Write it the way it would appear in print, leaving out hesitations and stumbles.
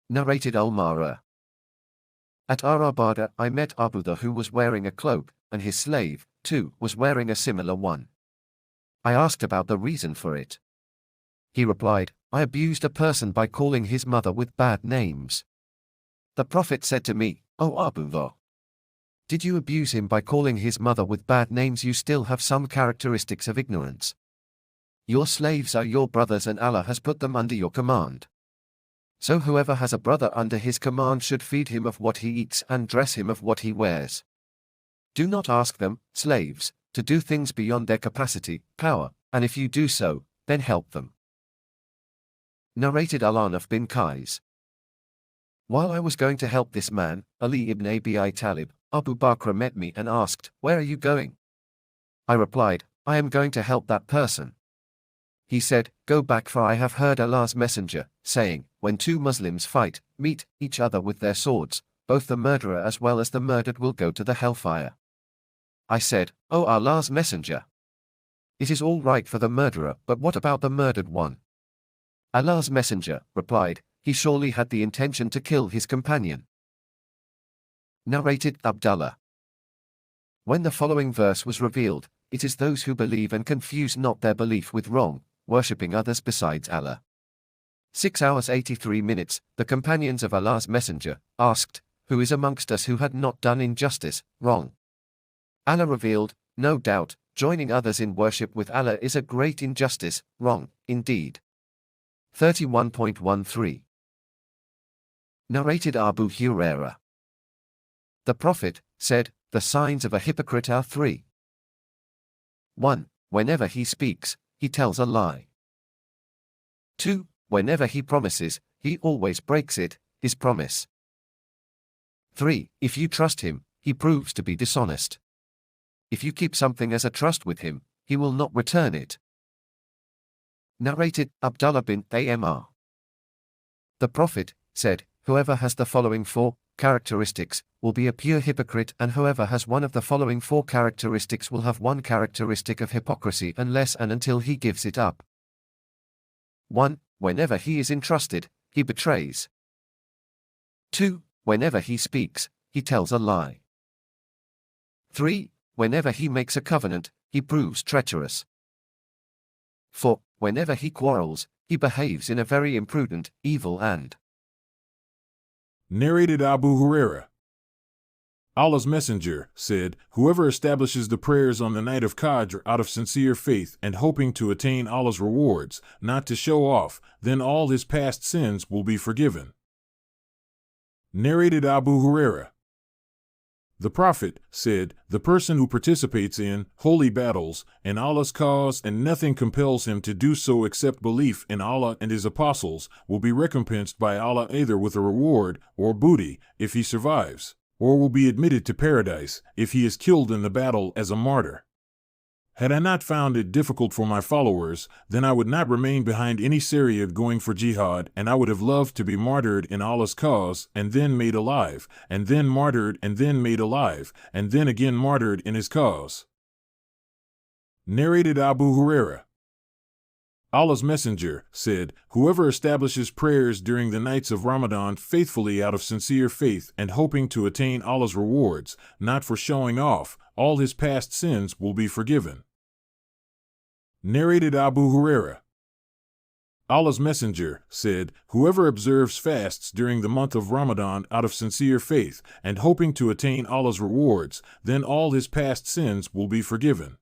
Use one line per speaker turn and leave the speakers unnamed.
Narrated Al-Mara. At Arabada I met Abu Dha, who was wearing a cloak, and his slave, too, was wearing a similar one. I asked about the reason for it. He replied, I abused a person by calling his mother with bad names. The Prophet said to me, O Abu Dha, did you abuse him by calling his mother with bad names? You still have some characteristics of ignorance. Your slaves are your brothers and Allah has put them under your command. So whoever has a brother under his command should feed him of what he eats and dress him of what he wears. Do not ask them, slaves, to do things beyond their capacity, power, and if you do so, then help them. Narrated Al-Anaf bin Qais. While I was going to help this man, Ali ibn Abi Talib, Abu Bakr met me and asked, Where are you going? I replied, I am going to help that person. He said, Go back, for I have heard Allah's Messenger, saying, when two Muslims meet each other with their swords, both the murderer as well as the murdered will go to the hellfire. I said, O Allah's Messenger, it is all right for the murderer, but what about the murdered one? Allah's Messenger replied, he surely had the intention to kill his companion. Narrated Abdullah. When the following verse was revealed, it is those who believe and confuse not their belief with wrong, worshipping others besides Allah. 6 hours 83 minutes, the companions of Allah's Messenger asked, Who is amongst us who had not done injustice, wrong? Allah revealed, No doubt, joining others in worship with Allah is a great injustice, wrong, indeed. 31.13. Narrated Abu Hurairah. The Prophet said, The signs of a hypocrite are 3. 1. Whenever he speaks, he tells a lie. 2. Whenever he promises, he always breaks it, his promise. 3. If you trust him, he proves to be dishonest. If you keep something as a trust with him, he will not return it. Narrated Abdullah bin Amr. The Prophet said, Whoever has the following 4 characteristics will be a pure hypocrite, and whoever has one of the following 4 characteristics will have one characteristic of hypocrisy unless and until he gives it up. 1. Whenever he is entrusted, he betrays. 2. Whenever he speaks, he tells a lie. 3. Whenever he makes a covenant, he proves treacherous. 4. Whenever he quarrels, he behaves in a very imprudent, evil and.
Narrated Abu Hurairah. Allah's Messenger said, Whoever establishes the prayers on the night of Qadr out of sincere faith and hoping to attain Allah's rewards, not to show off, then all his past sins will be forgiven. Narrated Abu Hurairah. The Prophet said, The person who participates in holy battles in Allah's cause and nothing compels him to do so except belief in Allah and His apostles will be recompensed by Allah either with a reward or booty if he survives, or will be admitted to paradise if he is killed in the battle as a martyr. Had I not found it difficult for my followers, then I would not remain behind any Syria going for jihad, and I would have loved to be martyred in Allah's cause, and then made alive, and then martyred, and then made alive, and then again martyred in His cause. Narrated Abu Hurairah. Allah's Messenger said, Whoever establishes prayers during the nights of Ramadan faithfully out of sincere faith and hoping to attain Allah's rewards, not for showing off, all his past sins will be forgiven. Narrated Abu Hurairah. Allah's Messenger said, Whoever observes fasts during the month of Ramadan out of sincere faith and hoping to attain Allah's rewards, then all his past sins will be forgiven.